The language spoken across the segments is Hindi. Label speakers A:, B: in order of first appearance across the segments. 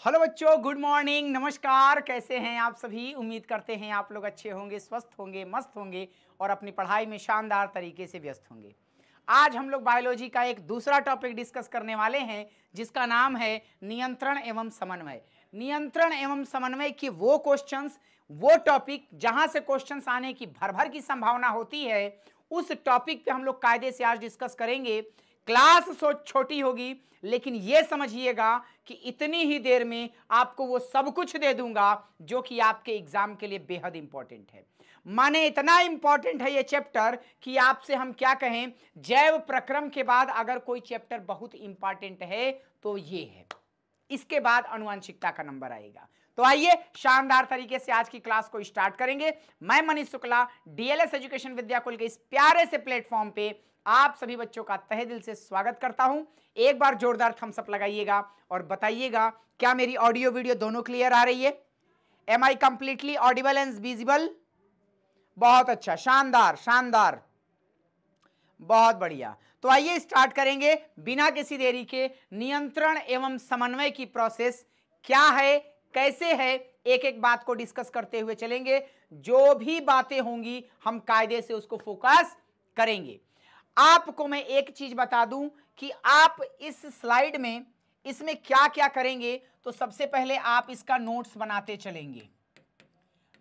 A: हेलो बच्चों, गुड मॉर्निंग, नमस्कार। कैसे हैं आप सभी? उम्मीद करते हैं आप लोग अच्छे होंगे, स्वस्थ होंगे, मस्त होंगे और अपनी पढ़ाई में शानदार तरीके से व्यस्त होंगे। आज हम लोग बायोलॉजी का एक दूसरा टॉपिक डिस्कस करने वाले हैं जिसका नाम है नियंत्रण एवं समन्वय। नियंत्रण एवं समन्वय की वो क्वेश्चंस, वो टॉपिक जहां से क्वेश्चंस आने की भर भर की संभावना होती है, उस टॉपिक पे हम लोग कायदे से आज डिस्कस करेंगे। क्लास छोटी होगी, लेकिन यह समझिएगा कि इतनी ही देर में आपको वो सब कुछ दे दूंगा जो कि आपके एग्जाम के लिए बेहद इंपॉर्टेंट है। माने इतना इंपॉर्टेंट है ये चैप्टर कि आपसे हम क्या कहें, जैव प्रक्रम के बाद अगर कोई चैप्टर बहुत इंपॉर्टेंट है तो ये है। इसके बाद आनुवंशिकता का नंबर आएगा। तो आइए शानदार तरीके से आज की क्लास को स्टार्ट करेंगे। मैं मनीष शुक्ला, डीएलएस एजुकेशन विद्याकुल के इस प्यारे से प्लेटफॉर्म पे आप सभी बच्चों का तहे दिल से स्वागत करता हूं। एक बार जोरदार थम्स अप लगाइएगा और बताइएगा क्या मेरी ऑडियो वीडियो दोनों क्लियर आ रही है? Am I completely audible and visible? बहुत अच्छा, शानदार शानदार, बहुत बढ़िया। तो आइए स्टार्ट करेंगे बिना किसी देरी के। नियंत्रण एवं समन्वय की प्रोसेस क्या है, कैसे है, एक एक बात को डिस्कस करते हुए चलेंगे। जो भी बातें होंगी हम कायदे से उसको फोकस करेंगे। आपको मैं एक चीज बता दूं कि आप इस स्लाइड में इसमें क्या क्या करेंगे। तो सबसे पहले आप इसका नोट्स बनाते चलेंगे।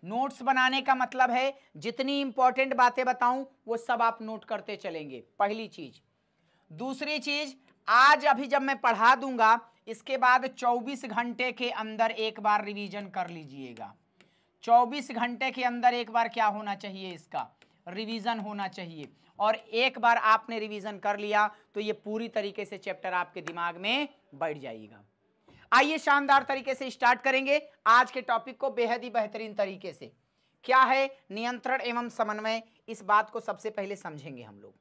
A: नोट्स बनाने का मतलब है जितनी इंपॉर्टेंट बातें बताऊं वो सब आप नोट करते चलेंगे, पहली चीज। दूसरी चीज, आज अभी जब मैं पढ़ा दूंगा इसके बाद 24 घंटे के अंदर एक बार रिवीजन कर लीजिएगा। 24 घंटे के अंदर एक बार क्या होना चाहिए, इसका रिवीजन होना चाहिए। और एक बार आपने रिवीजन कर लिया तो ये पूरी तरीके से चैप्टर आपके दिमाग में बैठ जाएगा। आइए शानदार तरीके से स्टार्ट करेंगे आज के टॉपिक को बेहद ही बेहतरीन तरीके से। क्या है नियंत्रण एवं समन्वय, इस बात को सबसे पहले समझेंगे हम लोग।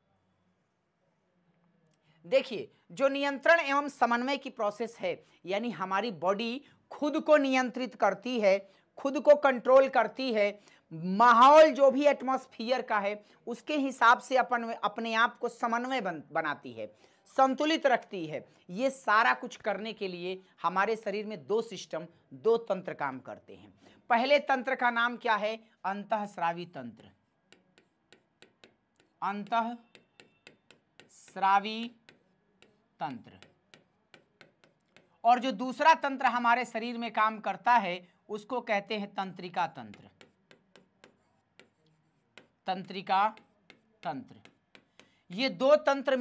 A: देखिए, जो नियंत्रण एवं समन्वय की प्रोसेस है, यानी हमारी बॉडी खुद को नियंत्रित करती है, खुद को कंट्रोल करती है। माहौल जो भी एटमॉस्फेयर का है उसके हिसाब से अपने आप को समन्वय बनाती है, संतुलित रखती है। ये सारा कुछ करने के लिए हमारे शरीर में दो सिस्टम, दो तंत्र काम करते हैं। पहले तंत्र का नाम क्या है? अंतःस्रावी तंत्र। अंतःस्रावी तंत्र। और जो दूसरा तंत्र हमारे शरीर में काम करता है उसको कहते हैं तंत्रिका तंत्र। तंत्रिका तंत्र। ये दो तंत्र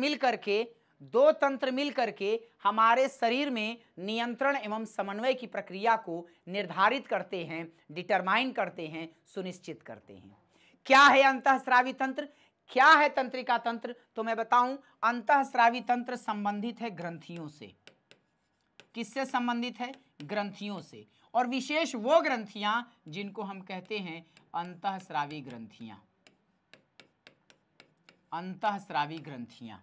A: मिल करके हमारे शरीर में नियंत्रण एवं समन्वय की प्रक्रिया को निर्धारित करते हैं, डिटरमाइन करते हैं, सुनिश्चित करते हैं। क्या है अंतःस्रावी तंत्र, क्या है तंत्रिका तंत्र? तो मैं बताऊं, अंतःस्रावी तंत्र संबंधित है ग्रंथियों से। किससे संबंधित है? ग्रंथियों से। और विशेष वो ग्रंथियां जिनको हम कहते हैं अंतःस्रावी ग्रंथियां। अंतःस्रावी ग्रंथियां,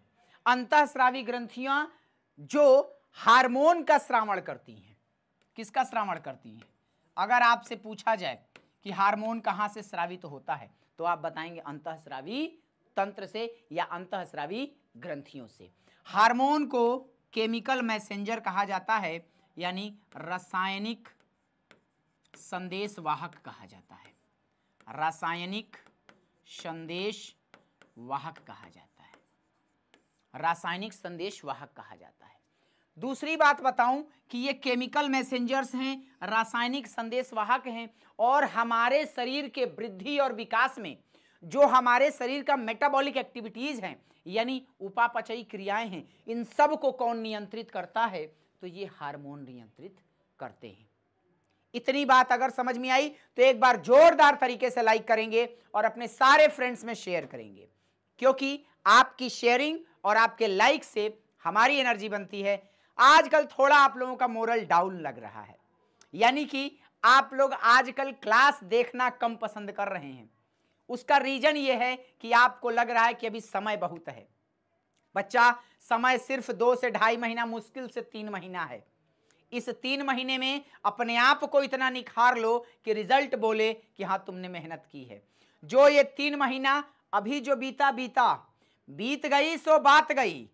A: अंतःस्रावी ग्रंथियां जो हार्मोन का स्रावण करती हैं। किसका स्रावण करती हैं? अगर आपसे पूछा जाए कि हार्मोन कहां से स्रावित होता है तो आप बताएंगे अंतःस्रावी तंत्र से या अंतःस्रावी ग्रंथियों से। हार्मोन को केमिकल मैसेंजर कहा जाता है, यानी रासायनिक संदेश वाहक कहा जाता है। रासायनिक संदेश वाहक कहा जाता है। रासायनिक संदेश वाहक कहा जाता है। दूसरी बात बताऊं कि ये केमिकल मैसेंजर्स हैं, रासायनिक संदेश वाहक हैं, और हमारे शरीर के वृद्धि और विकास में जो हमारे शरीर का मेटाबॉलिक एक्टिविटीज हैं, यानी उपापचयी क्रियाएं हैं, इन सब को कौन नियंत्रित करता है? तो ये हार्मोन नियंत्रित करते हैं। इतनी बात अगर समझ में आई तो एक बार जोरदार तरीके से लाइक करेंगे और अपने सारे फ्रेंड्स में शेयर करेंगे, क्योंकि आपकी शेयरिंग और आपके लाइक से हमारी एनर्जी बनती है। आजकल थोड़ा आप लोगों का मोरल डाउन लग रहा है, यानी कि आप लोग आजकल क्लास देखना कम पसंद कर रहे हैं। उसका रीजन यह है कि आपको लग रहा है कि अभी समय बहुत है। बच्चा, समय सिर्फ 2 से 2.5 महीना, मुश्किल से 3 महीना है। इस 3 महीने में अपने आप को इतना निखार लो कि रिजल्ट बोले कि हाँ तुमने मेहनत की है। जो ये 3 महीना अभी जो बीत गई सो बात गई।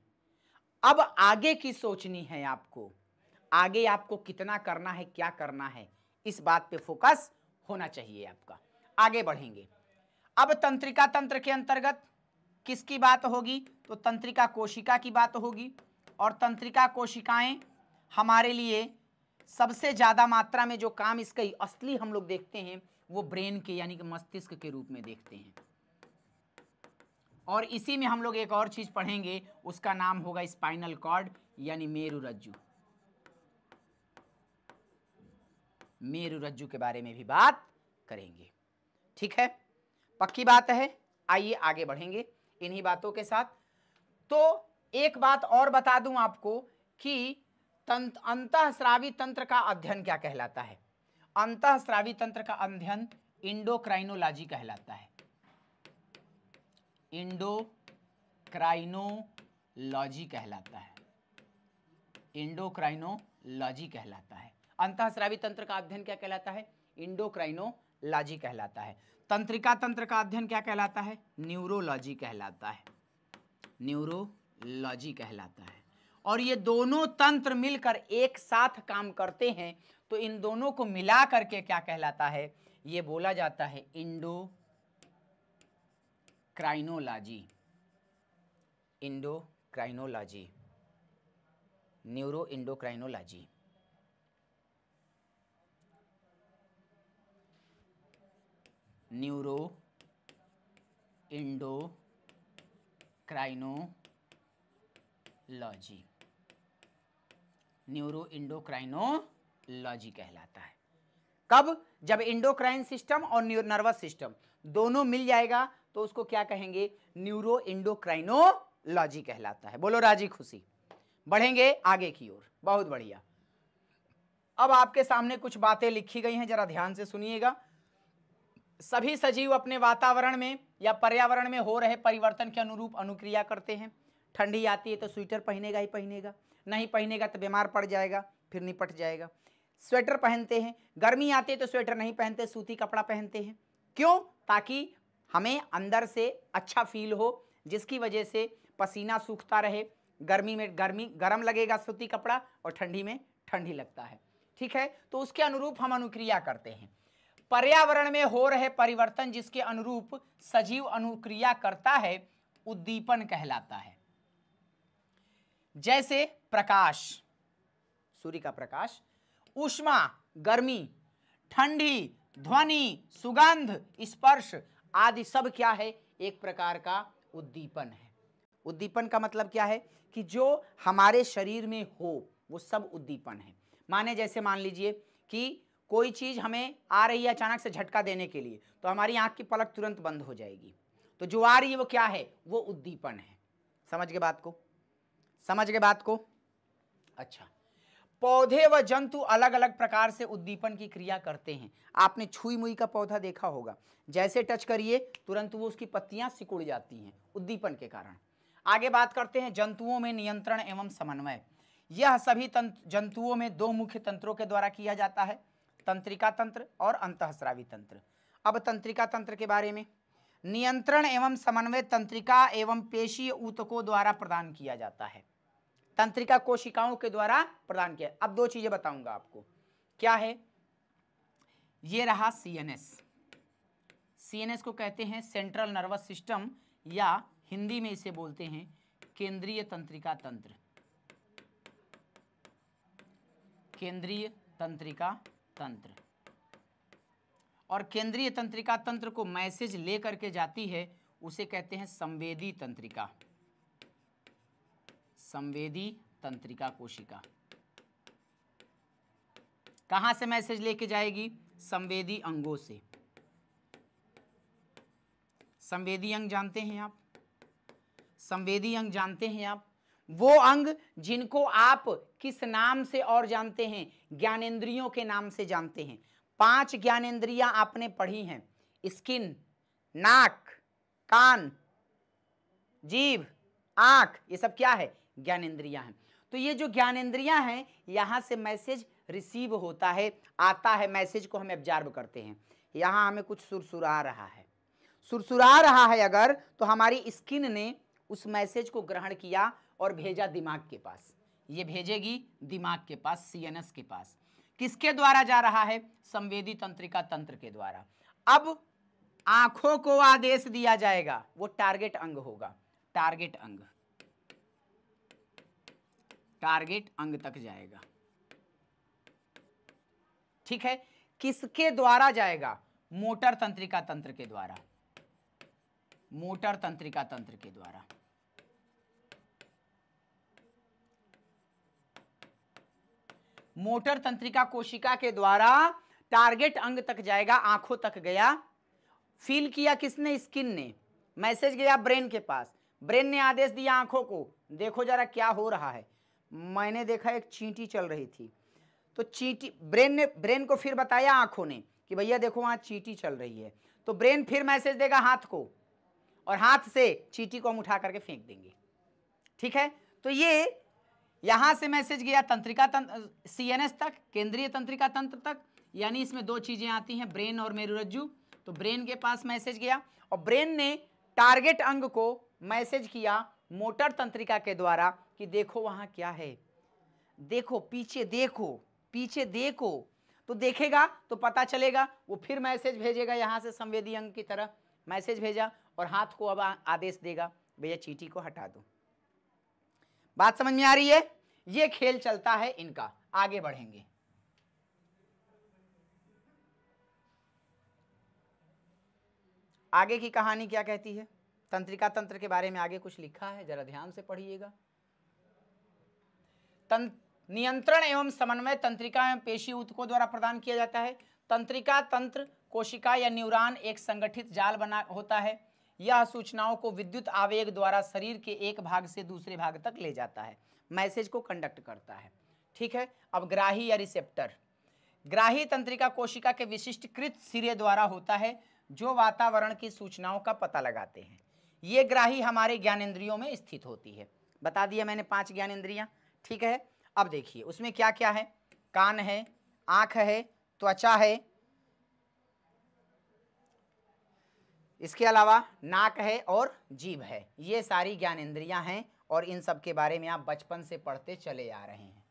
A: अब आगे की सोचनी है आपको, आगे आपको कितना करना है, क्या करना है, इस बात पे फोकस होना चाहिए आपका। आगे बढ़ेंगे। अब तंत्रिका तंत्र के अंतर्गत किसकी बात होगी, तो तंत्रिका कोशिका की बात होगी। और तंत्रिका कोशिकाएं हमारे लिए सबसे ज्यादा मात्रा में जो काम इसका असली हम लोग देखते हैं वो ब्रेन के यानी कि मस्तिष्क के रूप में देखते हैं। और इसी में हम लोग एक और चीज पढ़ेंगे, उसका नाम होगा स्पाइनल कॉर्ड यानी मेरुरज्जु। मेरुरज्जु के बारे में भी बात करेंगे। ठीक है, पक्की बात है। आइए आगे बढ़ेंगे इन्हीं बातों के साथ। तो एक बात और बता दूं आपको कि अंतःस्रावी तंत्र का अध्ययन क्या कहलाता है। अंतःस्रावी तंत्र का अध्ययन इंडोक्राइनोलॉजी कहलाता है। इंडोक्राइनोलॉजी कहलाता है। इंडोक्राइनोलॉजी कहलाता है। अंतःस्रावी तंत्र का अध्ययन क्या कहलाता है, इंडोक्राइनोलॉजी कहलाता है। तंत्रिका तंत्र का अध्ययन क्या कहलाता है, न्यूरोलॉजी कहलाता है। न्यूरोलॉजी कहलाता है। और ये दोनों तंत्र मिलकर एक साथ काम करते हैं, तो इन दोनों को मिला करके क्या कहलाता है, ये बोला जाता है endocrinology. Endocrinology, neuro endocrinology. Neuro endocrinology, neuro endocrinology कहलाता है। कब, जब इंडोक्राइन सिस्टम और नर्वस सिस्टम दोनों मिल जाएगा तो उसको क्या कहेंगे, न्यूरो इंडोक्राइनोलॉजी कहलाता है। बोलो राजी खुशी। बढ़ेंगे आगे की ओर। बहुत बढ़िया। अब आपके सामने कुछ बातें लिखी गई हैं, जरा ध्यान से सुनिएगा। सभी सजीव अपने वातावरण में या पर्यावरण में हो रहे परिवर्तन के अनुरूप अनुक्रिया करते हैं। ठंडी आती है तो स्वेटर पहनेगा ही पहनेगा, नहीं पहनेगा तो बीमार पड़ जाएगा, फिर निपट जाएगा। स्वेटर पहनते हैं, गर्मी आती है तो स्वेटर नहीं पहनते, सूती कपड़ा पहनते हैं। क्यों, ताकि हमें अंदर से अच्छा फील हो, जिसकी वजह से पसीना सूखता रहे। गर्मी में गर्म लगेगा सूती कपड़ा और ठंडी में ठंडी लगता है। ठीक है, तो उसके अनुरूप हम अनुक्रिया करते हैं। पर्यावरण में हो रहे परिवर्तन जिसके अनुरूप सजीव अनुक्रिया करता है उद्दीपन कहलाता है। जैसे प्रकाश, सूर्य का प्रकाश, ऊष्मा गर्मी, ठंडी, ध्वनि, सुगंध, स्पर्श आदि सब क्या है, एक प्रकार का उद्दीपन है। उद्दीपन का मतलब क्या है कि जो हमारे शरीर में हो वो सब उद्दीपन है। माने जैसे मान लीजिए कि कोई चीज हमें आ रही है अचानक से झटका देने के लिए, तो हमारी आंख की पलक तुरंत बंद हो जाएगी। तो जो आ रही है वो क्या है, वो उद्दीपन है। समझ गए बात को, समझ गए बात को। अच्छा, पौधे व जंतु अलग अलग प्रकार से उद्दीपन की क्रिया करते हैं। आपने छुई मुई का पौधा देखा होगा, जैसे टच करिए तुरंत वो उसकी पत्तियां सिकुड़ जाती हैं उद्दीपन के कारण। आगे बात करते हैं जंतुओं में नियंत्रण एवं समन्वय। यह सभी जंतुओं में दो मुख्य तंत्रों के द्वारा किया जाता है, तंत्रिका तंत्र और अंतःस्रावी तंत्र। अब तंत्रिका तंत्र के बारे में, नियंत्रण एवं समन्वय तंत्रिका एवं पेशीय ऊतकों द्वारा प्रदान किया जाता है। तंत्रिका कोशिकाओं के द्वारा प्रदान किया। अब दो चीजें बताऊंगा आपको, क्या है, ये रहा सीएनएस। सीएनएस को कहते हैं सेंट्रल नर्वस सिस्टम, या हिंदी में इसे बोलते हैं केंद्रीय तंत्रिका तंत्र। केंद्रीय तंत्रिका तंत्र। और केंद्रीय तंत्रिका तंत्र को मैसेज लेकर के जाती है, उसे कहते हैं संवेदी तंत्रिका। संवेदी तंत्रिका कोशिका कहां से मैसेज लेके जाएगी, संवेदी अंगों से। संवेदी अंग जानते हैं आप, संवेदी अंग जानते हैं आप, वो अंग जिनको आप किस नाम से और जानते हैं, ज्ञानेंद्रियों के नाम से जानते हैं। 5 ज्ञानेंद्रियां आपने पढ़ी हैं, स्किन, नाक, कान, जीभ, आंख, ये सब क्या है, ज्ञानेंद्रियां हैं। तो ये जो ज्ञानेंद्रियां हैं, यहां से मैसेज रिसीव होता है, आता है, मैसेज को हम ऑब्जर्व करते हैं। यहां हमें कुछ सुरसुरा रहा है, सुरसुरा रहा है अगर, तो हमारी स्किन ने उस मैसेज को ग्रहण किया और भेजा दिमाग के पास। ये भेजेगी दिमाग के पास, सीएनएस के पास। किसके द्वारा जा रहा है? संवेदी तंत्रिका तंत्र के द्वारा। अब आंखों को आदेश दिया जाएगा, वो टारगेट अंग होगा, टारगेट अंग, टारगेट अंग तक जाएगा। ठीक है, किसके द्वारा जाएगा? मोटर तंत्रिका तंत्र के द्वारा, मोटर तंत्रिका तंत्र के द्वारा। मोटर तंत्रिका कोशिका के द्वारा टारगेट अंग तक जाएगा, आंखों तक गया। फील किया किसने? स्किन ने। मैसेज गया ब्रेन के पास, ब्रेन ने आदेश दिया आंखों को, देखो जरा क्या हो रहा है। मैंने देखा एक चींटी चल रही थी, तो चींटी, ब्रेन को फिर बताया आंखों ने कि भैया देखो वहां चींटी चल रही है। तो ब्रेन फिर मैसेज देगा हाथ को, और हाथ से चींटी को हम उठा करके फेंक देंगे। ठीक है, तो ये यहां से मैसेज गया तंत्रिका तंत्र, सीएनएस तक, केंद्रीय तंत्रिका तंत्र तक, यानी इसमें दो चीजें आती हैं, ब्रेन और मेरुरज्जु। तो ब्रेन के पास मैसेज गया और ब्रेन ने टारगेट अंग को मैसेज किया मोटर तंत्रिका के द्वारा कि देखो वहां क्या है, देखो पीछे देखो, पीछे देखो। तो देखेगा तो पता चलेगा, वो फिर मैसेज भेजेगा यहां से संवेदी अंग की तरह, मैसेज भेजा और हाथ को अब आदेश देगा भैया चींटी को हटा दो। बात समझ में आ रही है? ये खेल चलता है इनका। आगे बढ़ेंगे। आगे की कहानी क्या कहती है? तंत्रिका तंत्र के बारे में आगे कुछ लिखा है, जरा ध्यान से पढ़िएगा। नियंत्रण एवं समन्वय तंत्रिका एवं पेशी ऊतकों द्वारा प्रदान किया जाता है। तंत्रिका तंत्र कोशिका या न्यूरॉन एक संगठित जाल बना होता है। यह सूचनाओं को विद्युत आवेग द्वारा शरीर के एक भाग से दूसरे भाग तक ले जाता है, मैसेज को कंडक्ट करता है। ठीक है, अब ग्राही या रिसेप्टर। ग्राही तंत्रिका कोशिका के विशिष्टकृत सिरे द्वारा होता है जो वातावरण की सूचनाओं का पता लगाते हैं। ये ग्राही हमारे ज्ञानेंद्रियों में स्थित होती है। बता दिया मैंने 5 ज्ञानेंद्रियां। ठीक है, अब देखिए उसमें क्या क्या है। कान है, आंख है, त्वचा है, इसके अलावा नाक है और जीभ है। ये सारी ज्ञानेंद्रियां हैं और इन सब के बारे में आप बचपन से पढ़ते चले आ रहे हैं।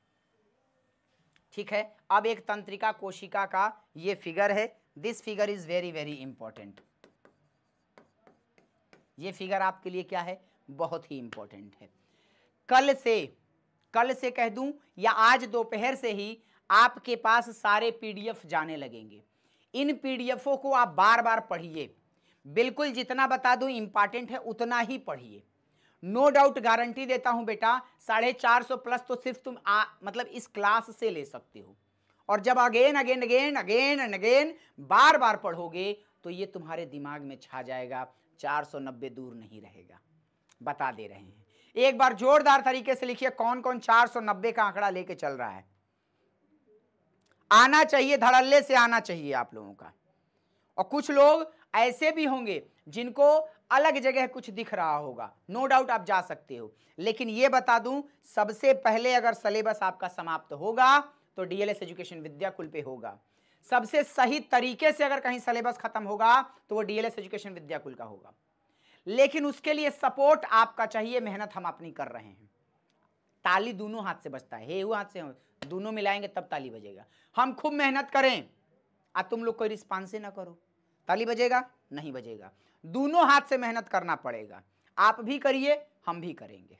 A: ठीक है, अब एक तंत्रिका कोशिका का ये फिगर है। This figure is very very important. ये फिगर आपके लिए क्या है? बहुत ही इंपॉर्टेंट है। कल से कह दूं या आज दोपहर से ही आपके पास सारे पीडीएफ जाने लगेंगे। इन पीडीएफों को आप बार बार पढ़िए, बिल्कुल जितना बता दूं इंपॉर्टेंट है उतना ही पढ़िए। नो डाउट गारंटी देता हूं बेटा, 450 प्लस तो सिर्फ तुम मतलब इस क्लास से ले सकते हो। और जब again again again again and again बार बार पढ़ोगे तो ये तुम्हारे दिमाग में छा जाएगा, 490 दूर नहीं रहेगा। बता दे रहे हैं। एक बार जोरदार तरीके से लिखिए, कौन कौन 490 का आंकड़ा लेके चल रहा है? आना चाहिए, धड़ल्ले से आना चाहिए आप लोगों का। और कुछ लोग ऐसे भी होंगे जिनको अलग जगह कुछ दिख रहा होगा, नो डाउट आप जा सकते हो। लेकिन ये बता दूं, सबसे पहले अगर सिलेबस आपका समाप्त होगा तो डीएलएस एजुकेशन विद्याकुल पे होगा। सबसे सही तरीके से अगर कहीं सिलेबस खत्म होगा तो वो डीएलएस एजुकेशन विद्याकुल का होगा। लेकिन उसके लिए सपोर्ट आपका चाहिए, मेहनत हम अपनी कर रहे हैं। ताली दोनों हाथ से बजता है, हेहू हाथ से दोनों मिलाएंगे तब ताली बजेगा। हम खूब मेहनत करें और तुम लोग कोई रिस्पॉन्स ना करो, ताली बजेगा नहीं बजेगा। दोनों हाथ से मेहनत करना पड़ेगा। आप भी करिए, हम भी करेंगे।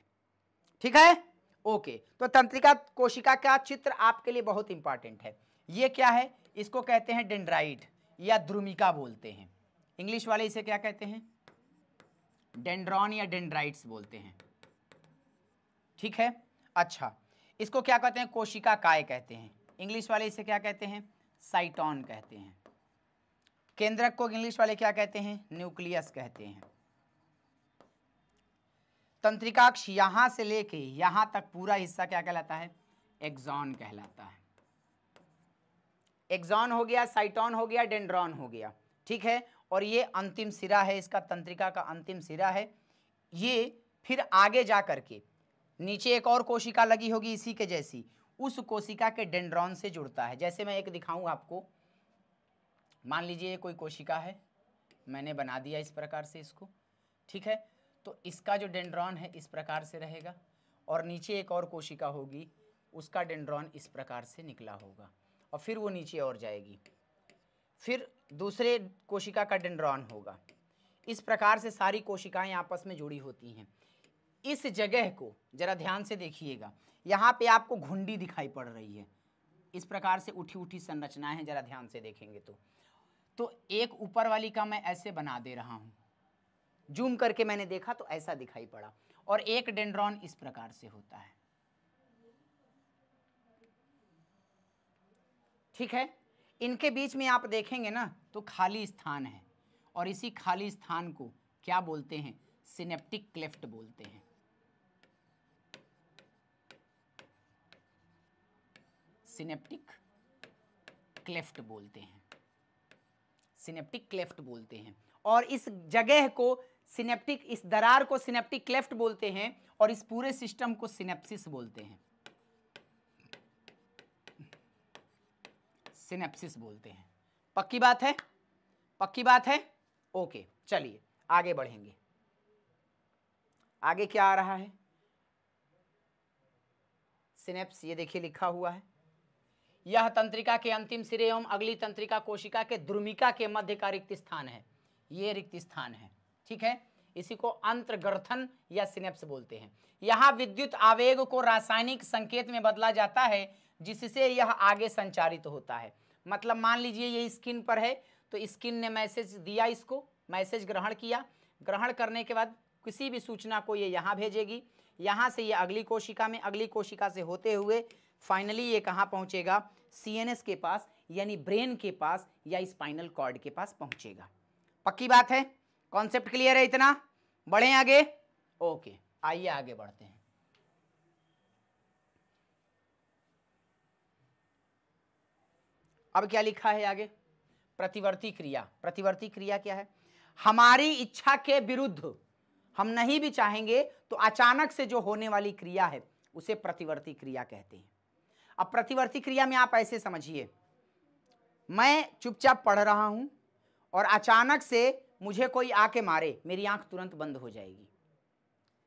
A: ठीक है, ओके। तो तंत्रिका कोशिका का चित्र आपके लिए बहुत इंपॉर्टेंट है। ये क्या है? इसको कहते हैं डेंड्राइट या द्रुमिका बोलते हैं। इंग्लिश वाले इसे क्या कहते हैं? डेंड्रॉन या डेंड्राइट्स बोलते हैं। ठीक है, अच्छा, इसको क्या कहते हैं? कोशिका काय कहते हैं। इंग्लिश वाले इसे क्या कहते हैं? साइटोन कहते हैं। केंद्रक को इंग्लिश वाले क्या कहते हैं? न्यूक्लियस कहते हैं। तंत्रिकाक्ष यहां से लेके यहां तक पूरा हिस्सा क्या कहलाता है? एक्सॉन कहलाता है। एक्सॉन हो गया, साइटोन हो गया, डेंड्रॉन हो गया। ठीक है, और ये अंतिम सिरा है इसका, तंत्रिका का अंतिम सिरा है। ये फिर आगे जा करके नीचे एक और कोशिका लगी होगी इसी के जैसी, उस कोशिका के डेंड्रॉन से जुड़ता है। जैसे मैं एक दिखाऊं आपको, मान लीजिए ये कोई कोशिका है, मैंने बना दिया इस प्रकार से इसको। ठीक है, तो इसका जो डेंड्रॉन है इस प्रकार से रहेगा और नीचे एक और कोशिका होगी, उसका डेंड्रॉन इस प्रकार से निकला होगा और फिर वो नीचे और जाएगी, फिर दूसरे कोशिका का डेंड्रॉन होगा। इस प्रकार से सारी कोशिकाएं आपस में जुड़ी होती हैं। इस जगह को जरा ध्यान से देखिएगा, यहाँ पे आपको घुंडी दिखाई पड़ रही है, इस प्रकार से उठी उठी संरचनाएं हैं, जरा ध्यान से देखेंगे तो एक ऊपर वाली का मैं ऐसे बना दे रहा हूं, जूम करके मैंने देखा तो ऐसा दिखाई पड़ा, और एक डेंड्रॉन इस प्रकार से होता है। ठीक है, इनके बीच में आप देखेंगे ना तो खाली स्थान है, और इसी खाली स्थान को क्या बोलते हैं? सिनेप्टिक क्लेफ्ट बोलते हैं। सिनेप्टिक क्लेफ्ट बोलते हैं, सिनेप्टिक क्लेफ्ट बोलते हैं। और इस जगह को सिनेप्टिक, इस दरार को सिनेप्टिक क्लेफ्ट बोलते हैं, और इस पूरे सिस्टम को सिनेप्सिस बोलते हैं, सिनेप्सिस बोलते हैं। पक्की बात है? पक्की बात है? ओके, चलिए आगे बढ़ेंगे। आगे क्या आ रहा है? सिनेप्स, ये देखिए लिखा हुआ है, यह तंत्रिका के अंतिम सिरे एवं अगली तंत्रिका कोशिका के द्रुमिका के मध्य का रिक्त स्थान है। ये रिक्त स्थान है, ठीक है। इसी को अंतर्ग्रथन या सिनेप्स बोलते हैं। यहाँ विद्युत आवेग को रासायनिक संकेत में बदला जाता है, जिससे यह आगे संचारित होता है। मतलब मान लीजिए ये स्किन पर है, तो स्किन ने मैसेज दिया, इसको मैसेज ग्रहण किया, ग्रहण करने के बाद किसी भी सूचना को ये यहाँ भेजेगी, यहाँ से ये अगली कोशिका में, अगली कोशिका से होते हुए फाइनली ये कहाँ पहुँचेगा? सीएनएस के पास, यानी ब्रेन के पास या स्पाइनल कॉर्ड के पास पहुँचेगा। पक्की बात है? कॉन्सेप्ट क्लियर है? इतना बढ़ें आगे? ओके, आइए आगे बढ़ते हैं। अब क्या लिखा है आगे? प्रतिवर्ती क्रिया। प्रतिवर्ती क्रिया क्या है? हमारी इच्छा के विरुद्ध, हम नहीं भी चाहेंगे तो अचानक से जो होने वाली क्रिया है उसे प्रतिवर्ती क्रिया कहते हैं। अब प्रतिवर्ती क्रिया में आप ऐसे समझिए, मैं चुपचाप पढ़ रहा हूं और अचानक से मुझे कोई आके मारे, मेरी आंख तुरंत बंद हो जाएगी।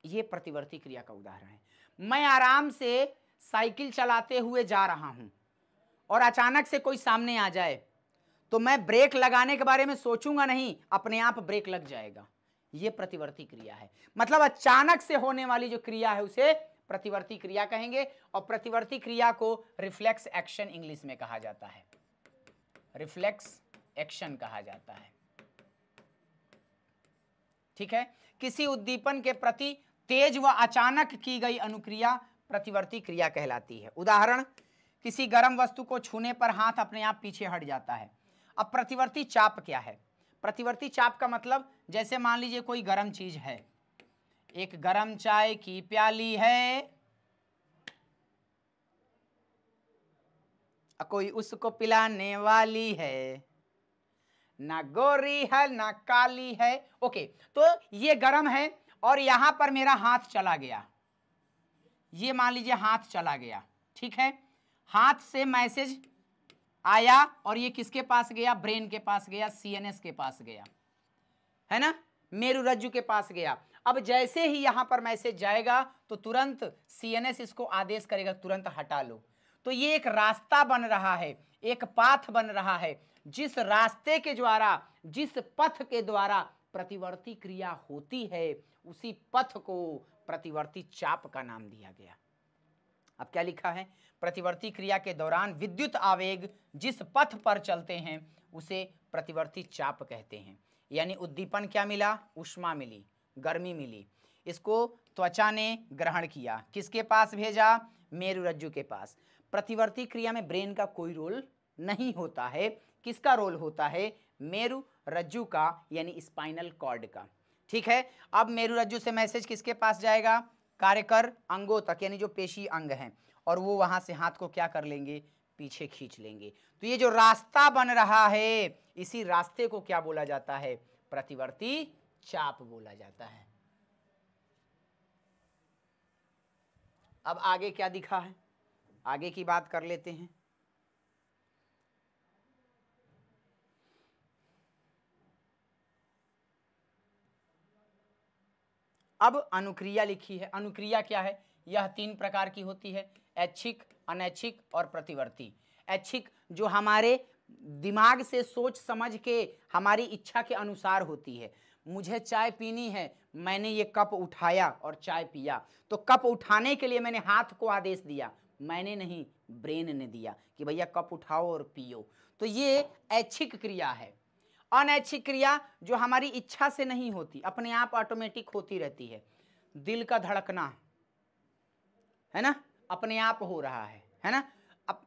A: ये प्रतिवर्ती क्रिया का उदाहरण है। मैं आराम से साइकिल चलाते हुए जा रहा हूं और अचानक से कोई सामने आ जाए तो मैं ब्रेक लगाने के बारे में सोचूंगा नहीं, अपने आप ब्रेक लग जाएगा। ये प्रतिवर्ती क्रिया है। मतलब अचानक से होने वाली जो क्रिया है उसे प्रतिवर्ती क्रिया कहेंगे। और प्रतिवर्ती क्रिया को रिफ्लेक्स एक्शन इंग्लिश में कहा जाता है, रिफ्लेक्स एक्शन कहा जाता है। ठीक है, किसी उद्दीपन के प्रति तेज व अचानक की गई अनुक्रिया प्रतिवर्ती क्रिया कहलाती है। उदाहरण, किसी गर्म वस्तु को छूने पर हाथ अपने आप पीछे हट जाता है। अब प्रतिवर्ती चाप क्या है? प्रतिवर्ती चाप का मतलब, जैसे मान लीजिए कोई गर्म चीज है, एक गर्म चाय की प्याली है, कोई उसको पिलाने वाली है, ना गोरी है ना काली है। ओके, तो ये गर्म है और यहां पर मेरा हाथ चला गया, ये मान लीजिए हाथ चला गया, ठीक है। हाथ से मैसेज आया और ये किसके पास गया? ब्रेन के पास गया, सीएनएस के पास गया, है ना, मेरुरज्जु के पास गया। अब जैसे ही यहां पर मैसेज जाएगा तो तुरंत सीएनएस इसको आदेश करेगा, तुरंत हटा लो। तो ये एक रास्ता बन रहा है, एक पाथ बन रहा है, जिस रास्ते के द्वारा, जिस पथ के द्वारा प्रतिवर्ती क्रिया होती है, उसी पथ को प्रतिवर्ती चाप का नाम दिया गया। अब क्या लिखा है? प्रतिवर्ती क्रिया के दौरान विद्युत आवेग जिस पथ पर चलते हैं उसे प्रतिवर्ती चाप कहते हैं। यानी उद्दीपन क्या मिला? ऊष्मा मिली, गर्मी मिली, इसको त्वचा ने ग्रहण किया, किसके पास भेजा? मेरुरज्जु के पास। प्रतिवर्ती क्रिया में ब्रेन का कोई रोल नहीं होता है। किसका रोल होता है? मेरुरज्जु का, यानी स्पाइनल कॉर्ड का। ठीक है, अब मेरुरज्जु से मैसेज किसके पास जाएगा? कार्यकर अंगों तक, यानी जो पेशी अंग हैं, और वो वहां से हाथ को क्या कर लेंगे? पीछे खींच लेंगे। तो ये जो रास्ता बन रहा है, इसी रास्ते को क्या बोला जाता है? प्रतिवर्ती चाप बोला जाता है। अब आगे क्या दिखा है, आगे की बात कर लेते हैं। अब अनुक्रिया लिखी है। अनुक्रिया क्या है? यह 3 प्रकार की होती है, ऐच्छिक, अनैच्छिक और प्रतिवर्ती। ऐच्छिक जो हमारे दिमाग से सोच समझ के हमारी इच्छा के अनुसार होती है। मुझे चाय पीनी है, मैंने ये कप उठाया और चाय पिया, तो कप उठाने के लिए मैंने हाथ को आदेश दिया, मैंने नहीं, ब्रेन ने दिया कि भैया कप उठाओ और पियो। तो ये ऐच्छिक क्रिया है। अनैच्छिक क्रिया जो हमारी इच्छा से नहीं होती, अपने आप ऑटोमेटिक होती रहती है। दिल का धड़कना, है ना, अपने आप हो रहा है ना। अब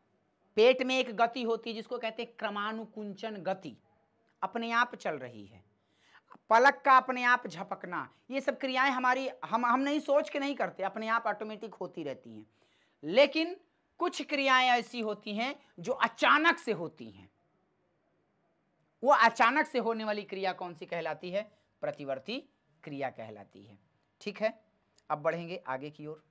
A: पेट में एक गति होती है जिसको कहते हैं क्रमानुकुंचन गति, अपने आप चल रही है। पलक का अपने आप झपकना, ये सब क्रियाएं हमारी हम नहीं सोच के नहीं करते, अपने आप ऑटोमेटिक होती रहती हैं। लेकिन कुछ क्रियाएं ऐसी होती हैं जो अचानक से होती हैं। वो अचानक से होने वाली क्रिया कौन सी कहलाती है? प्रतिवर्ती क्रिया कहलाती है। ठीक है, अब बढ़ेंगे आगे की ओर।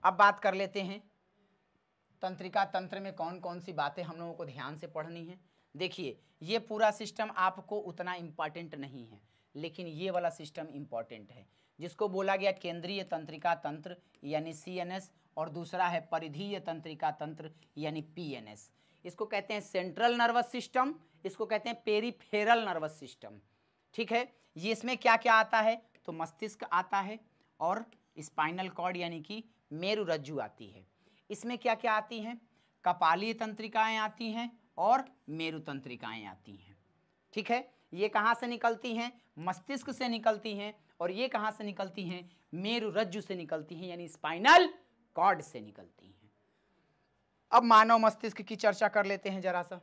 A: अब बात कर लेते हैं तंत्रिका तंत्र में कौन कौन सी बातें हम लोगों को ध्यान से पढ़नी है। देखिए, ये पूरा सिस्टम आपको उतना इम्पॉर्टेंट नहीं है, लेकिन ये वाला सिस्टम इम्पॉर्टेंट है, जिसको बोला गया केंद्रीय तंत्रिका तंत्र यानी CNS, और दूसरा है परिधीय तंत्रिका तंत्र यानी PNS। इसको कहते हैं सेंट्रल नर्वस सिस्टम, इसको कहते हैं पेरिफेरल नर्वस सिस्टम। ठीक है, ये इसमें क्या क्या आता है? तो मस्तिष्क आता है और स्पाइनल कॉर्ड यानी कि मेरुरज्जु आती है। इसमें क्या क्या आती हैं? कपालीय तंत्रिकाएं आती हैं और मेरु तंत्रिकाएं आती हैं। ठीक है, ये कहाँ से निकलती हैं? मस्तिष्क से निकलती हैं, और ये कहाँ से निकलती हैं? मेरुरज्जु से निकलती हैं, यानी स्पाइनल कॉर्ड से निकलती हैं। अब मानव मस्तिष्क की चर्चा कर लेते हैं जरा सा।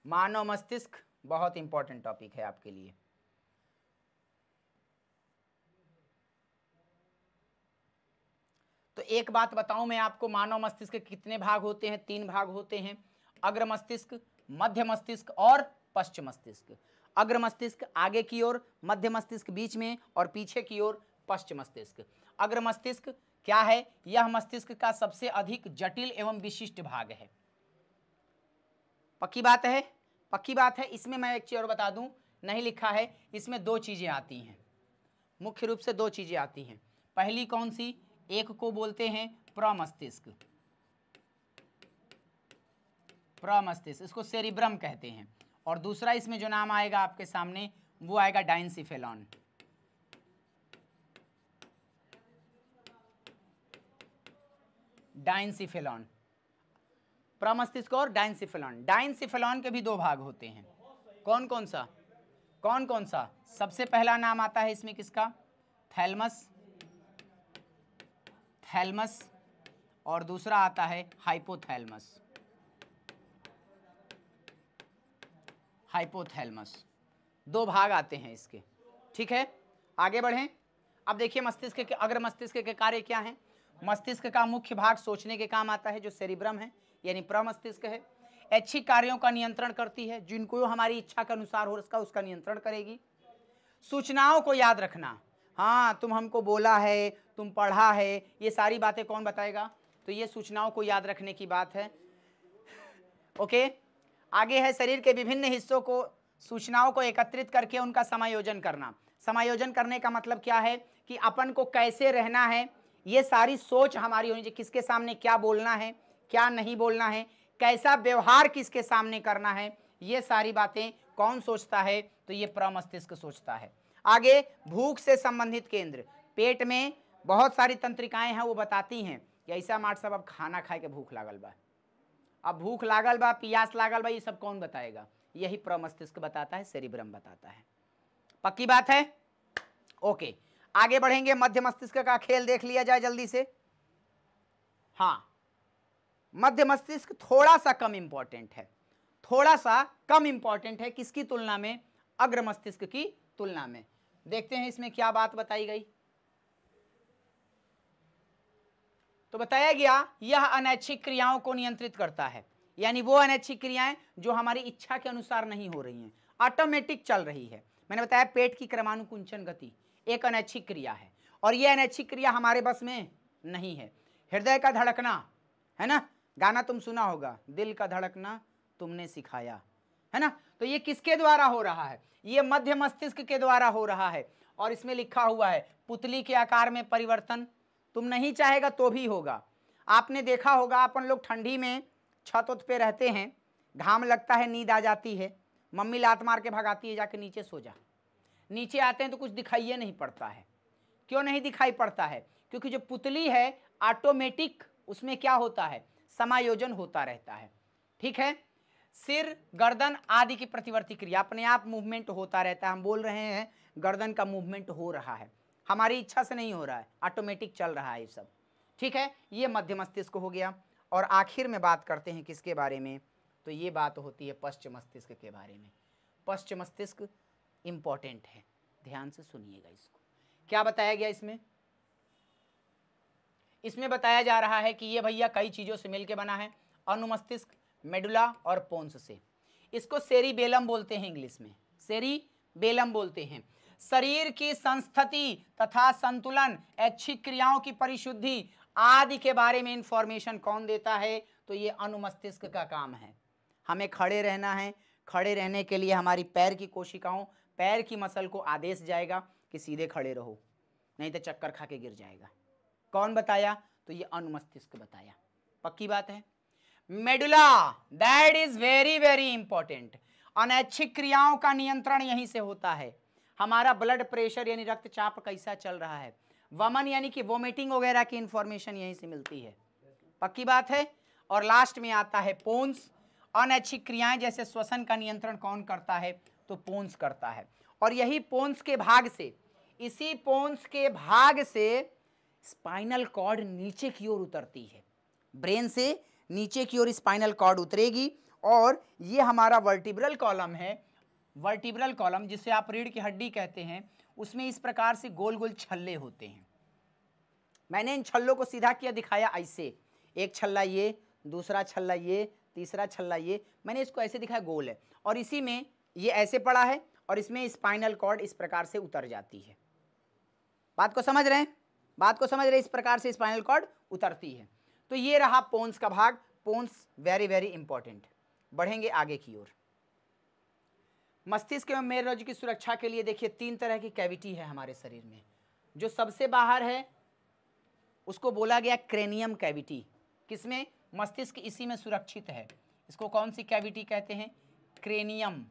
A: मानव मस्तिष्क बहुत इंपॉर्टेंट टॉपिक है आपके लिए। तो एक बात बताऊं मैं आपको, मानव मस्तिष्क के कितने भाग होते हैं? 3 भाग होते हैं, अग्र मस्तिष्क, मध्य मस्तिष्क और पश्च मस्तिष्क। अग्र मस्तिष्क आगे की ओर, मध्य मस्तिष्क बीच में, और पीछे की ओर पश्च मस्तिष्क। अग्र मस्तिष्क क्या है? यह मस्तिष्क का सबसे अधिक जटिल एवं विशिष्ट भाग है। पक्की बात है? पक्की बात है। इसमें मैं एक चीज और बता दूं, नहीं लिखा है, इसमें 2 चीजें आती हैं, मुख्य रूप से 2 चीजें आती हैं। पहली कौन सी? एक को बोलते हैं प्रमस्तिष्क, प्रमस्तिष्क, इसको सेरिब्रम कहते हैं, और दूसरा इसमें जो नाम आएगा आपके सामने वो आएगा डाइनसिफेलॉन। डाइनसिफेलॉन, प्रमस्तिष्क और डाइनसिफेलॉन। डाइनसिफेलॉन के भी 2 भाग होते हैं। कौन कौन सा? कौन कौन सा? सबसे पहला नाम आता है इसमें किसका? थैलमस, थैलमस, और दूसरा आता है हाइपोथैलमस, हाइपोथैलमस। 2 भाग आते हैं इसके। ठीक है, आगे बढ़ें। अब देखिए मस्तिष्क के, अग्र मस्तिष्क के कार्य क्या हैं? मस्तिष्क का मुख्य भाग सोचने के काम आता है, जो सेरिब्रम है यानी प्रमस्तिष्क है। ऐच्छिक कार्यों का नियंत्रण करती है, जिनको हमारी इच्छा के अनुसार हो उसका नियंत्रण करेगी। सूचनाओं को याद रखना, हाँ तुम हमको बोला है, तुम पढ़ा है, ये सारी बातें कौन बताएगा? तो ये सूचनाओं को याद रखने की बात है। ओके, आगे है शरीर के विभिन्न हिस्सों को, सूचनाओं को एकत्रित करके उनका समायोजन करना। समायोजन करने का मतलब क्या है? कि अपन को कैसे रहना है, ये सारी सोच हमारी होनी चाहिए। किसके सामने क्या बोलना है, क्या नहीं बोलना है, कैसा व्यवहार किसके सामने करना है, ये सारी बातें कौन सोचता है? तो ये प्रमस्तिष्क सोचता है। आगे भूख से संबंधित केंद्र, पेट में बहुत सारी तंत्रिकाएं हैं, वो बताती हैं कि ऐसा मार सब अब खाना खाए के भूख लागल बा, अब भूख लागल बा, प्यास लागल बा, ये सब कौन बताएगा? यही प्रमस्तिष्क बताता है, सेरिब्रम बताता है। पक्की बात है? ओके, आगे बढ़ेंगे। मध्य मस्तिष्क का खेल देख लिया जाए जल्दी से। हाँ, मध्य मस्तिष्क थोड़ा सा कम इंपॉर्टेंट है, थोड़ा सा कम इंपॉर्टेंट है। किसकी तुलना में? अग्र मस्तिष्क की तुलना में। देखते हैं इसमें क्या बात बताई गई। तो बताया गया यह अनैच्छिक क्रियाओं को नियंत्रित करता है, यानी वो अनैच्छिक क्रियाएं जो हमारी इच्छा के अनुसार नहीं हो रही हैं, ऑटोमेटिक चल रही है। मैंने बताया पेट की क्रमानुकुंचन गति एक अनैच्छिक क्रिया है, और यह अनैच्छिक क्रिया हमारे बस में नहीं है। हृदय का धड़कना, है ना, गाना तुम सुना होगा, दिल का धड़कना तुमने सिखाया, है ना। तो ये किसके द्वारा हो रहा है, ये मध्य मस्तिष्क के द्वारा हो रहा है। और इसमें लिखा हुआ है पुतली के आकार में परिवर्तन, तुम नहीं चाहेगा तो भी होगा। आपने देखा होगा अपन लोग ठंडी में छत उत पे रहते हैं, घाम लगता है, नींद आ जाती है, मम्मी लात मार के भगाती है जाके नीचे सो जा। नीचे आते हैं तो कुछ दिखाई नहीं पड़ता है। क्यों नहीं दिखाई पड़ता है, क्योंकि जो पुतली है ऑटोमेटिक उसमें क्या होता है, समायोजन होता रहता है। ठीक है, सिर गर्दन आदि की प्रतिवर्ती क्रिया अपने आप मूवमेंट होता रहता है। हम बोल रहे हैं गर्दन का मूवमेंट हो रहा है, हमारी इच्छा से नहीं हो रहा है, ऑटोमेटिक चल रहा है ये सब। ठीक है, ये मध्य मस्तिष्क हो गया। और आखिर में बात करते हैं किसके बारे में, तो ये बात होती है पश्च मस्तिष्क के बारे में। पश्च मस्तिष्क इंपॉर्टेंट है, ध्यान से सुनिएगा इसको। क्या बताया गया इसमें, इसमें बताया जा रहा है कि ये भैया कई चीजों से मिलकर बना है, अनुमस्तिष्क, मेडुला और पोन्स से। इसको सेरिबेलम बोलते हैं, इंग्लिश में सेरिबेलम बोलते हैं। शरीर की संस्थिति तथा संतुलन, ऐच्छिक क्रियाओं की परिशुद्धि आदि के बारे में इंफॉर्मेशन कौन देता है, तो ये अनुमस्तिष्क का काम है। हमें खड़े रहना है, खड़े रहने के लिए हमारी पैर की कोशिकाओं, पैर की मसल को आदेश जाएगा कि सीधे खड़े रहो, नहीं तो चक्कर खा के गिर जाएगा। कौन बताया, तो ये अनुमस्तिष्क बताया। पक्की बात है। Medulla, that is very very important. अनैच्छिक क्रियाओं का नियंत्रण यहीं से होता है। हमारा ब्लड प्रेशर यानी रक्तचाप कैसा चल रहा है, वमन यानी कि वोमिटिंग वगैरह की इंफॉर्मेशन यहीं से मिलती है। पक्की बात है। और लास्ट में आता है पोन्स। अनैच्छिक क्रियाएं जैसे श्वसन का नियंत्रण कौन करता है, तो पोन्स करता है। और यही पोन्स के भाग से, इसी पोन्स के भाग से स्पाइनल कॉर्ड नीचे की ओर उतरती है। ब्रेन से नीचे की ओर स्पाइनल कॉर्ड उतरेगी और ये हमारा वर्टिब्रल कॉलम है। वर्टिब्रल कॉलम जिसे आप रीढ़ की हड्डी कहते हैं, उसमें इस प्रकार से गोल गोल छल्ले होते हैं। मैंने इन छल्लों को सीधा किया, दिखाया ऐसे, एक छल्ला ये, दूसरा छल्ला ये, तीसरा छल्ला ये, मैंने इसको ऐसे दिखाया गोल है। और इसी में ये ऐसे पड़ा है और इसमें स्पाइनल कॉर्ड इस प्रकार से उतर जाती है। बात को समझ रहे हैं, बात को समझ रहे हैं, इस प्रकार से स्पाइनल कॉर्ड उतरती है। तो ये रहा पोन्स का भाग। Pons very very important. बढ़ेंगे आगे की ओर। मस्तिष्क एवं मेरुरज्जु की सुरक्षा के लिए देखिए 3 तरह की कैविटी है हमारे शरीर में। जो सबसे बाहर है उसको बोला गया क्रेनियम कैविटी। किसमें, मस्तिष्क इसी में सुरक्षित है। इसको कौन सी कैविटी कहते हैं, क्रेनियम।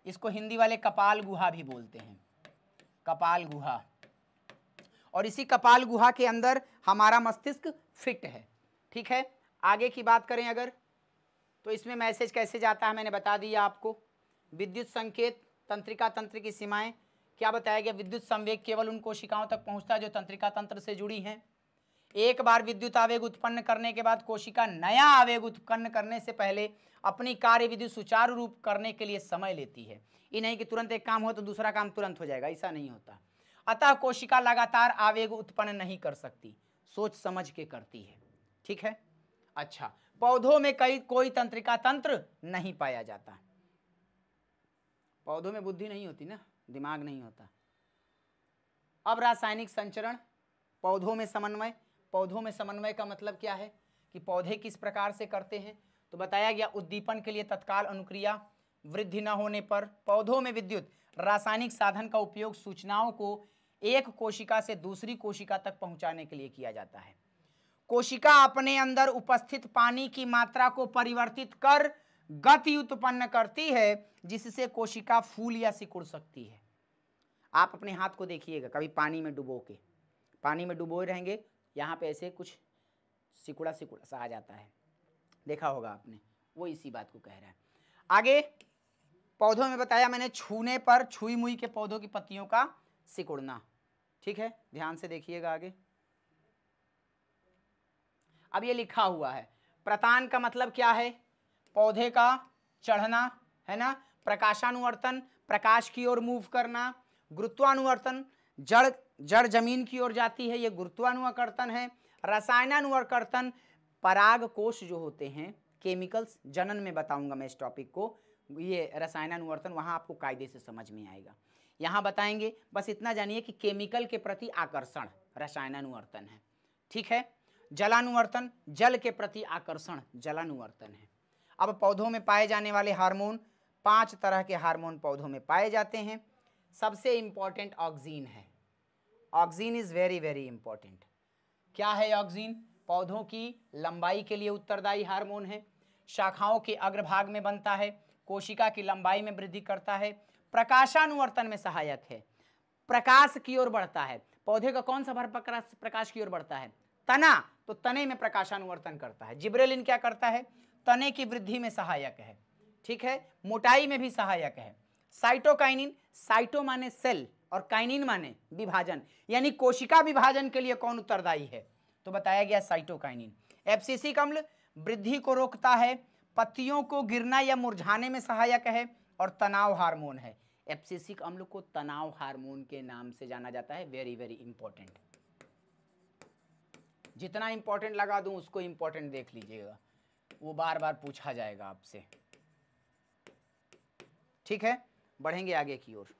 A: इसको हिंदी वाले कपाल गुहा भी बोलते हैं, कपाल गुहा। और इसी कपाल गुहा के अंदर हमारा मस्तिष्क फिट है। ठीक है, आगे की बात करें अगर, तो इसमें मैसेज कैसे जाता है मैंने बता दिया आपको। विद्युत संकेत, तंत्रिका तंत्र की सीमाएं, क्या बताया गया, विद्युत संवेग केवल उन कोशिकाओं तक पहुंचता है जो तंत्रिका तंत्र से जुड़ी हैं। एक बार विद्युत आवेग उत्पन्न करने के बाद कोशिका नया आवेग उत्पन्न करने से पहले अपनी कार्य विधि सुचारू रूप करने के लिए समय लेती है। ये नहीं कि तुरंत एक काम हो तो दूसरा काम तुरंत हो जाएगा, ऐसा नहीं होता। अतः कोशिका लगातार आवेग उत्पन्न नहीं कर सकती, सोच समझ के करती है। ठीक है, अच्छा, पौधों में कोई तंत्रिका तंत्र नहीं पाया जाता। पौधों में बुद्धि नहीं होती ना, दिमाग नहीं होता। अब रासायनिक संचरण, पौधों में समन्वय। पौधों में समन्वय का मतलब क्या है कि पौधे किस प्रकार से करते हैं, तो बताया गया उद्दीपन के लिए तत्काल अनुक्रिया, वृद्धि न होने पर पौधों में विद्युत रासायनिक साधन का उपयोग सूचनाओं को एक कोशिका से दूसरी कोशिका तक पहुंचाने के लिए किया जाता है। कोशिका अपने अंदर उपस्थित पानी की मात्रा को परिवर्तित कर गति उत्पन्न करती है, जिससे कोशिका फूल या सिकुड़ सकती है। आप अपने हाथ को देखिएगा, कभी पानी में डुबो के, पानी में डुबोए रहेंगे, यहाँ पे ऐसे कुछ सिकुड़ा सिकुड़ा सा आ जाता है, देखा होगा आपने, वो इसी बात को कह रहा है। आगे पौधों में बताया मैंने, छूने पर छुई मुई के पौधों की पत्तियों का सिकुड़ना। ठीक है, ध्यान से देखिएगा आगे। अब ये लिखा हुआ है, प्रतान का मतलब क्या है, पौधे का चढ़ना, है ना। प्रकाशानुवर्तन, प्रकाश की ओर मूव करना। गुरुत्वानुवर्तन, जड़ जमीन की ओर जाती है, ये गुरुत्वानुवर्तन है। रसायनानुवर्तन, पराग कोश जो होते हैं, केमिकल्स, जनन में बताऊंगा मैं इस टॉपिक को, ये रसायनानुवर्तन वहां आपको कायदे से समझ में आएगा, यहाँ बताएंगे। बस इतना जानिए कि केमिकल के प्रति आकर्षण रसायनानुवर्तन है। ठीक है, जलानुवर्तन, जल के प्रति आकर्षण जलानुवर्तन है। अब पौधों में पाए जाने वाले हार्मोन, 5 तरह के हार्मोन पौधों में पाए जाते हैं। सबसे इंपॉर्टेंट ऑक्सीन है। Oxygen is very very important. क्या है ऑक्सीन? पौधों की लंबाई के लिए उत्तरदायी हार्मोन है, शाखाओं के अग्रभाग में बनता है, कोशिका की लंबाई में वृद्धि करता है, प्रकाशानुवर्तन में सहायक है, प्रकाश की ओर बढ़ता है। पौधे का कौन सा भाग प्रकाश की ओर बढ़ता है? तना, तो तने में प्रकाशानुवर्तन करता है। जिब्रेलिन क्या करता है? तने की वृद्धि में सहायक है, ठीक है, मोटाई में भी सहायक है। साइटोकाइनिन, साइटो माने सेल और काइनिन माने विभाजन, यानी कोशिका विभाजन के लिए कौन उत्तरदायी है? तो बताया गया साइटोकाइनिन। एब्सिसिक अम्ल वृद्धि को रोकता है, पत्तियों को गिरना या मुरझाने में सहायक है और तनाव हार्मोन है। एब्सिसिक अम्ल को तनाव हार्मोन के नाम से जाना जाता है। Very very important. जितना इंपॉर्टेंट लगा दूं उसको इंपॉर्टेंट देख लीजिएगा, वो बार बार पूछा जाएगा आपसे, ठीक है। बढ़ेंगे आगे की ओर।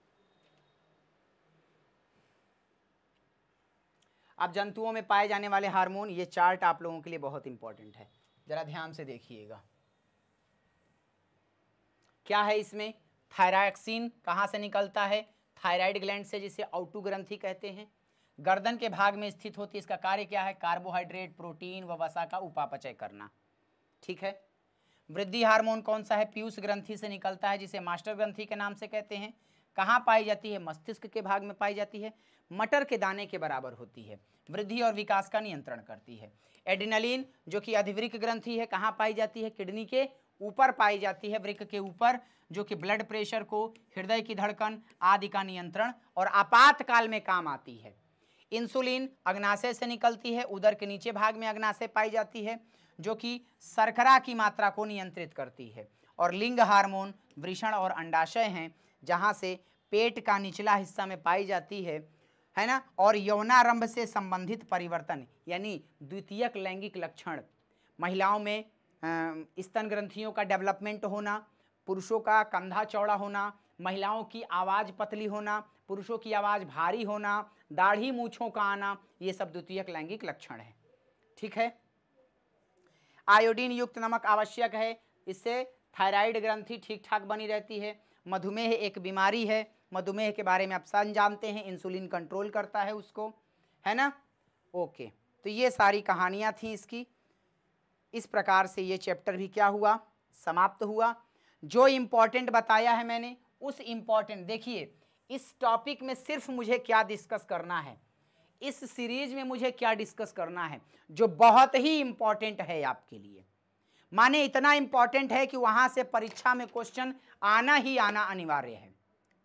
A: अब जंतुओं में पाए जाने वाले हार्मोन, ये चार्ट आप लोगों के लिए बहुत इंपॉर्टेंट है, जरा ध्यान से देखिएगा। क्या है इसमें? थायरॉक्सिन कहाँ से निकलता है? थायराइड ग्लैंड से, जिसे ऑटू ग्रंथि कहते हैं। गर्दन के भाग में स्थित होती है। इसका कार्य क्या है? कार्बोहाइड्रेट, प्रोटीन व वसा का उपापचय करना, ठीक है। वृद्धि हार्मोन कौन सा है? पीयूष ग्रंथि से निकलता है, जिसे मास्टर ग्रंथि के नाम से कहते हैं। कहाँ पाई जाती है? मस्तिष्क के भाग में पाई जाती है, मटर के दाने के बराबर होती है, वृद्धि और विकास का नियंत्रण करती है। एड्रेनालिन जो कि अधिवृक्क ग्रंथि है, कहाँ पाई जाती है? किडनी के ऊपर पाई जाती है, वृक्क के ऊपर, जो कि ब्लड प्रेशर को, हृदय की धड़कन आदि का नियंत्रण और आपातकाल में काम आती है। इंसुलिन अग्नाशय से निकलती है, उदर के नीचे भाग में अग्नाशय पाई जाती है, जो कि शर्करा की मात्रा को नियंत्रित करती है। और लिंग हार्मोन वृषण और अंडाशय हैं, जहां से पेट का निचला हिस्सा में पाई जाती है ना। और यौनारंभ से संबंधित परिवर्तन, यानी द्वितीयक लैंगिक लक्षण, महिलाओं में स्तन ग्रंथियों का डेवलपमेंट होना, पुरुषों का कंधा चौड़ा होना, महिलाओं की आवाज़ पतली होना, पुरुषों की आवाज़ भारी होना, दाढ़ी मूछों का आना, ये सब द्वितीयक लैंगिक लक्षण है, ठीक है। आयोडीन युक्त नमक आवश्यक है, इससे थायराइड ग्रंथि ठीक ठाक बनी रहती है। मधुमेह एक बीमारी है, मधुमेह के बारे में आप सब जानते हैं, इंसुलिन कंट्रोल करता है उसको, है ना। ओके, तो ये सारी कहानियाँ थी इसकी। इस प्रकार से ये चैप्टर भी क्या हुआ? समाप्त हुआ। जो इम्पॉर्टेंट बताया है मैंने, उस इम्पॉर्टेंट, देखिए इस टॉपिक में सिर्फ मुझे क्या डिस्कस करना है, इस सीरीज में मुझे क्या डिस्कस करना है, जो बहुत ही इंपॉर्टेंट है आपके लिए, माने इतना इंपॉर्टेंट है कि वहां से परीक्षा में क्वेश्चन आना ही आना अनिवार्य है,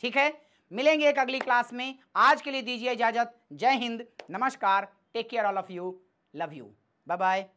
A: ठीक है। मिलेंगे एक अगली क्लास में। आज के लिए दीजिए इजाजत। जय हिंद, नमस्कार, take care all of you, love you, bye bye.